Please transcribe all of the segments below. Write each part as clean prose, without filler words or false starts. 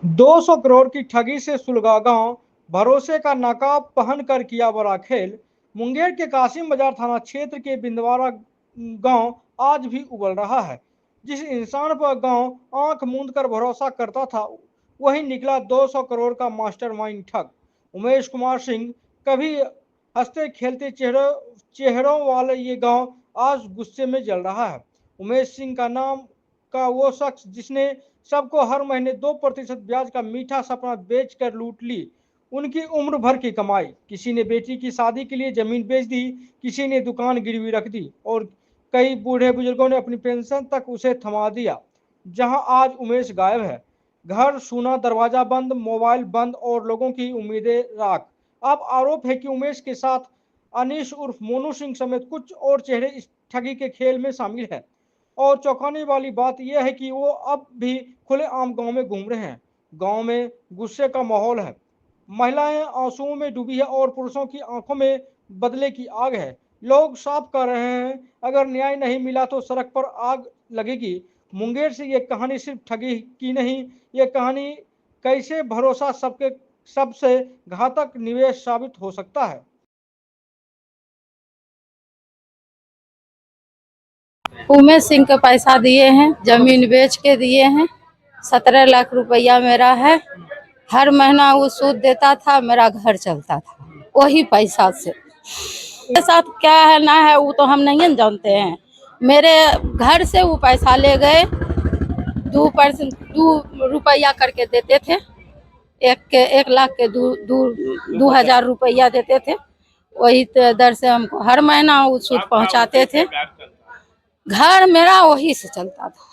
200 करोड़ की ठगी से सुलगा गांव, भरोसे का नकाब पहनकर किया बड़ा खेल। मुंगेर के कासिम बाजार थाना क्षेत्र के बिंदवारा गांव आज भी उबल रहा है। जिस इंसान पर गांव आंख मूंद कर भरोसा करता था, वही निकला 200 करोड़ का मास्टरमाइंड ठग। उमेश कुमार सिंह, कभी हंसते खेलते चेहरों वाले ये गांव आज गुस्से में जल रहा है। उमेश सिंह का नाम का वो शख्स जिसने सबको हर महीने 2% ब्याज का मीठा सपना बेचकर लूट ली उनकी उम्र भर की कमाई। किसी ने बेटी की शादी के लिए जमीन बेच दी, किसी ने दुकान गिरवी रख दी और कई बूढ़े बुजुर्गों ने अपनी पेंशन तक उसे थमा दिया। जहां आज उमेश गायब है, घर सूना, दरवाजा बंद, मोबाइल बंद और लोगों की उम्मीदें राख। अब आरोप है कि उमेश के साथ अनीश उर्फ मोनू सिंह समेत कुछ और चेहरे इस ठगी के खेल में शामिल है। और चौंकाने वाली बात यह है कि वो अब भी खुलेआम गांव में घूम रहे हैं। गांव में गुस्से का माहौल है, महिलाएं आंसुओं में डूबी है और पुरुषों की आंखों में बदले की आग है। लोग साफ कर रहे हैं, अगर न्याय नहीं मिला तो सड़क पर आग लगेगी। मुंगेर से ये कहानी सिर्फ ठगी की नहीं, ये कहानी कैसे भरोसा सबके सबसे घातक निवेश साबित हो सकता है। उमेश सिंह को पैसा दिए हैं, जमीन बेच के दिए हैं। 17 लाख रुपया मेरा है। हर महीना वो सूद देता था, मेरा घर चलता था वही पैसा से। मेरे साथ क्या है ना है वो तो हम नहीं जानते हैं। मेरे घर से वो पैसा ले गए, 2 रुपया करके देते थे। 1 लाख के 2,000 रुपया देते थे। वही दर से हमको हर महीना वो सूद पहुंचाते थे। घर मेरा वही से चलता था।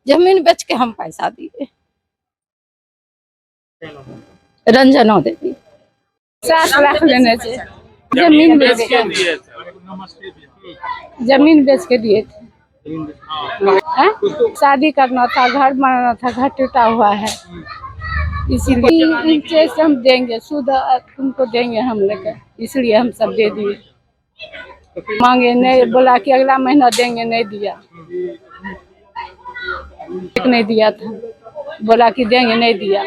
जमीन बेच के हम पैसा दिए। रंजना देवी। 7 लाख लेने से जमीन बेच के दिए थे। शादी करना था, घर बनाना था, घर टूटा हुआ है, इसीलिए इंटरेस्ट हम देंगे, सूद तुमको देंगे हम लेकर, इसलिए हम सब दे दिए। मांगे नहीं, बोला कि अगला महीना देंगे, नहीं दिया। नहीं दिया था, बोला कि देंगे, नहीं दिया।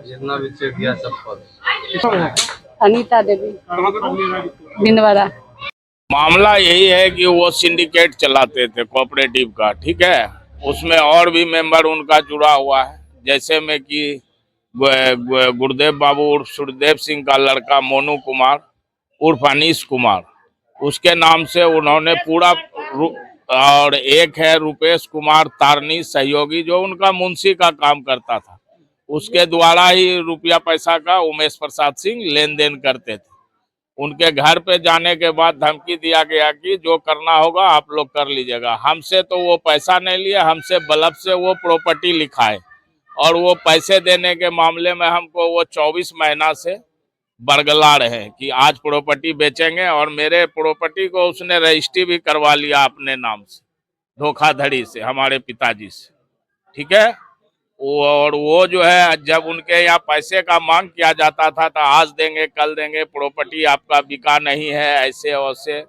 जितना भी चेक दिया सब अनीता देवी, बिंदवाड़ा। मामला यही है कि वो सिंडिकेट चलाते थे कोऑपरेटिव का, ठीक है। उसमें और भी मेंबर उनका जुड़ा हुआ है, जैसे में कि गुरुदेव बाबू उर्फ सुरदेव सिंह का लड़का मोनू कुमार उर्फ अनीश कुमार, उसके नाम से उन्होंने पूरा, और एक है रुपेश कुमार तारनी सहयोगी जो उनका मुंशी का काम करता था, उसके द्वारा ही रुपया पैसा का उमेश प्रसाद सिंह लेन देन करते थे। उनके घर पे जाने के बाद धमकी दिया गया कि जो करना होगा आप लोग कर लीजिएगा। हमसे तो वो पैसा नहीं लिया, हमसे बल्ब से वो प्रॉपर्टी लिखाए और वो पैसे देने के मामले में हमको वो 24 महीना से बरगला रहे हैं कि आज प्रॉपर्टी बेचेंगे, और मेरे प्रॉपर्टी को उसने रजिस्ट्री भी करवा लिया अपने नाम से, धोखाधड़ी से, हमारे पिताजी से, ठीक है। और वो जो है, जब उनके यहाँ पैसे का मांग किया जाता था तो आज देंगे, कल देंगे, प्रॉपर्टी आपका बिका नहीं है, ऐसे वैसे,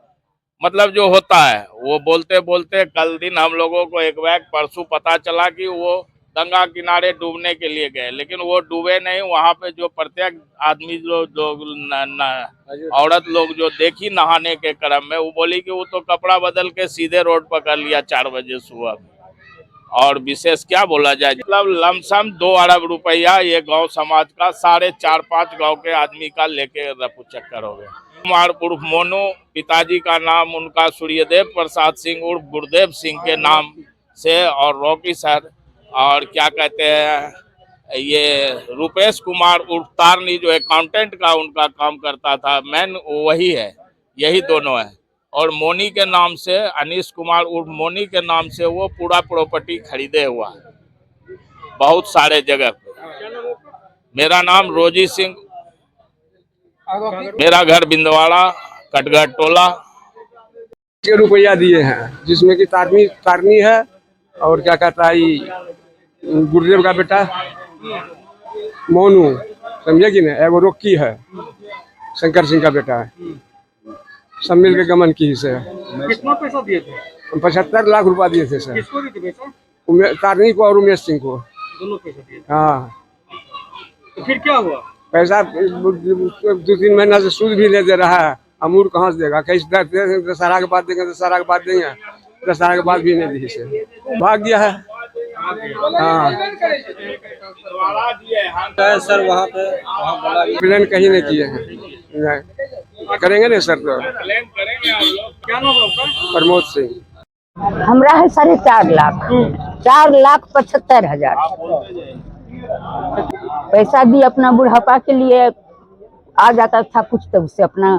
मतलब जो होता है वो बोलते बोलते कल दिन हम लोगों को एक बैग परसों पता चला कि वो गंगा किनारे डूबने के लिए गए, लेकिन वो डूबे नहीं। वहां पे जो प्रत्येक आदमी जो औरत लोग जो देखी नहाने के क्रम में, वो बोली कि वो तो कपड़ा बदल के सीधे रोड पकड़ लिया 4 बजे सुबह। और विशेष क्या बोला जाए, मतलब लमसम 2 अरब रुपया ये गांव समाज का 4.5 गांव के आदमी का लेके रफू चक्कर हो गया। कुमार उर्फ मोनू, पिताजी का नाम उनका सूर्यदेव प्रसाद सिंह उर्फ गुरुदेव सिंह के नाम से, और रॉकी सर, और क्या कहते हैं ये रुपेश कुमार उर्फ तारनी जो अकाउंटेंट का उनका काम करता था, मैन वही है, यही दोनों है। और मोनी के नाम से, अनीश कुमार उर्फ मोनी के नाम से वो पूरा प्रॉपर्टी खरीदे हुआ है बहुत सारे जगह पे। मेरा नाम रोजी सिंह, मेरा घर बिंदवाड़ा कटगढ़ टोला। रुपया दिए हैं, जिसमें कि तारनी है और क्या कहता है गुरुदेव का बेटा मोनू, समझे कि नहीं, वो रोकी है, शंकर सिंह का बेटा है, सब मिल के गमन की से। कितना पैसा दिए थे? 75 लाख रुपया दिए थे सर। किसको दिए थे पैसा? तारनी को और उमेश सिंह को। दोनों पैसा दिए? हाँ, तो फिर क्या हुआ? पैसा 2-3 महीना से सूद भी नहीं दे रहा है। अमूर कहाँ से देगा? कैसे दशहरा के बाद देंगे, दशहरा के बाद देंगे, दशहरा के बाद भी नहीं दी से भाग गया है। हाँ, सर वहाँ पे प्लान कहीं नहीं किए हैं, नहीं करेंगे नहीं सर। तो क्या नाम है आपका? प्रमोद सिंह। हमरा है 4.5 लाख, 4,75,000 पैसा भी अपना बुढ़ापा के लिए आ जाता था कुछ, तो उससे अपना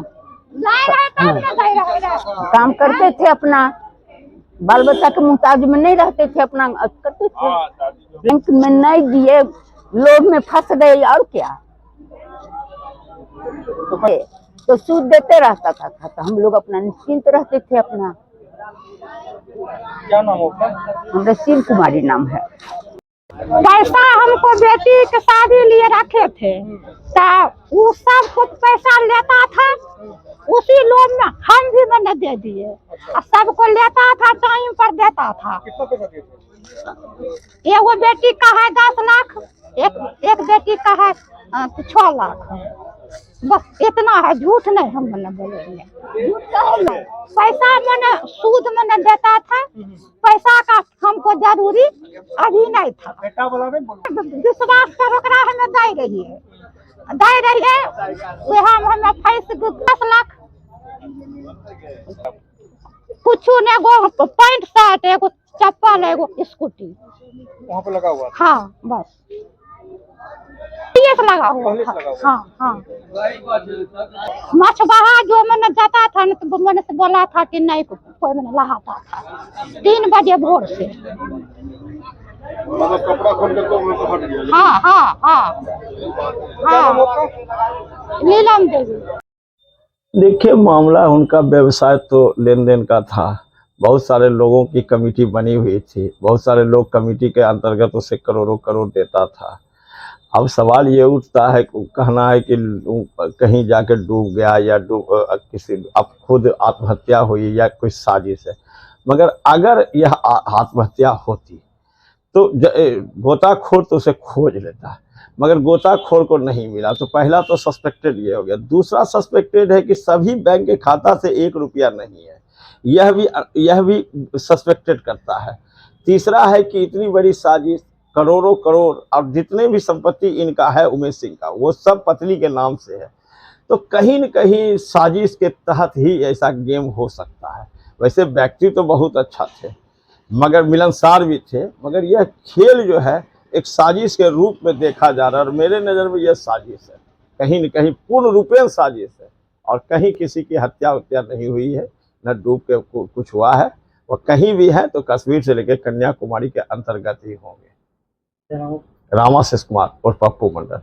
काम करते थे, अपना बाल बच्चा के मुहताज में नहीं रहते थे, अपना करते थे। बैंक में नहीं दिए, लोभ में फंस गए और क्या। तो सूद देते रहता था, तो हम लोग अपना निश्चिंत रहते थे अपना। क्या नाम है आपका? हमरा शिव कुमारी नाम है। पैसा हमको बेटी के शादी लिए रखे थे, तो वो सब कुछ पैसा लेता था, उसी लोभ में हम भी मैंने दे दिए, और सबको लेता था, टाइम पर देता था। कितना पैसा दिए थे? एगो बेटी का है 10 लाख, एक बेटी का है 6 लाख, बस इतना है। झूठ नहीं हम मैंने बोलेंगे। पैसा मैंने सूद मैंने देता था, पैसा का हमको जरूरी अभी नहीं था। बेटा बोला नहीं? विश्वास कर ओकरा हमें दे रहिए, वह हमें फंस 10 लाख कुछ ने, एगो पैंट शर्ट, एगो चप्पल, एगो स्कूटी वहाँ पे लगा हुआ था? हाँ बस PS लगा हुआ पहले से था। लगा हुआ? हाँ हाँ, मछुआरा जो मैंने जाता था न, तो मैंने से बोला था कि नहीं, कोई मैंने नहाता था 3 बजे भोर से। मतलब कपड़ा खोल के तो उनको हट गया? हाँ हाँ हाँ क्या नाम है हाँ, आपका? नीलम देवी। देखिए, मामला उनका व्यवसाय तो लेन देन का था। बहुत सारे लोगों की कमेटी बनी हुई थी, बहुत सारे लोग कमेटी के अंतर्गत उसे करोड़ों करोड़ देता था। अब सवाल ये उठता है, कहना है कि कहीं जाके डूब गया या किसी अब खुद आत्महत्या हुई या कोई साजिश है। मगर अगर यह आत्महत्या होती तो गोताखोर तो उसे खोज लेता, मगर गोताखोर को नहीं मिला। तो पहला तो सस्पेक्टेड ये हो गया। दूसरा सस्पेक्टेड है कि सभी बैंक के खाता से 1 रुपया नहीं है, यह भी सस्पेक्टेड करता है। तीसरा है कि इतनी बड़ी साजिश, करोड़ों करोड़, अब जितने भी संपत्ति इनका है उमेश सिंह का, वो सब पत्नी के नाम से है। तो कहीं न कहीं साजिश के तहत ही ऐसा गेम हो सकता है। वैसे व्यक्ति तो बहुत अच्छा थे, मगर मिलनसार भी थे, मगर यह खेल जो है एक साजिश के रूप में देखा जा रहा है। और मेरे नज़र में यह साजिश है, कहीं न कहीं पूर्ण रूपेण साजिश है। और कहीं किसी की हत्या नहीं हुई है, न डूब के कुछ हुआ है। और कहीं भी है तो कश्मीर से लेकर कन्याकुमारी के अंतर्गत ही होंगे। रामा शेष कुमार और पप्पू मंडल।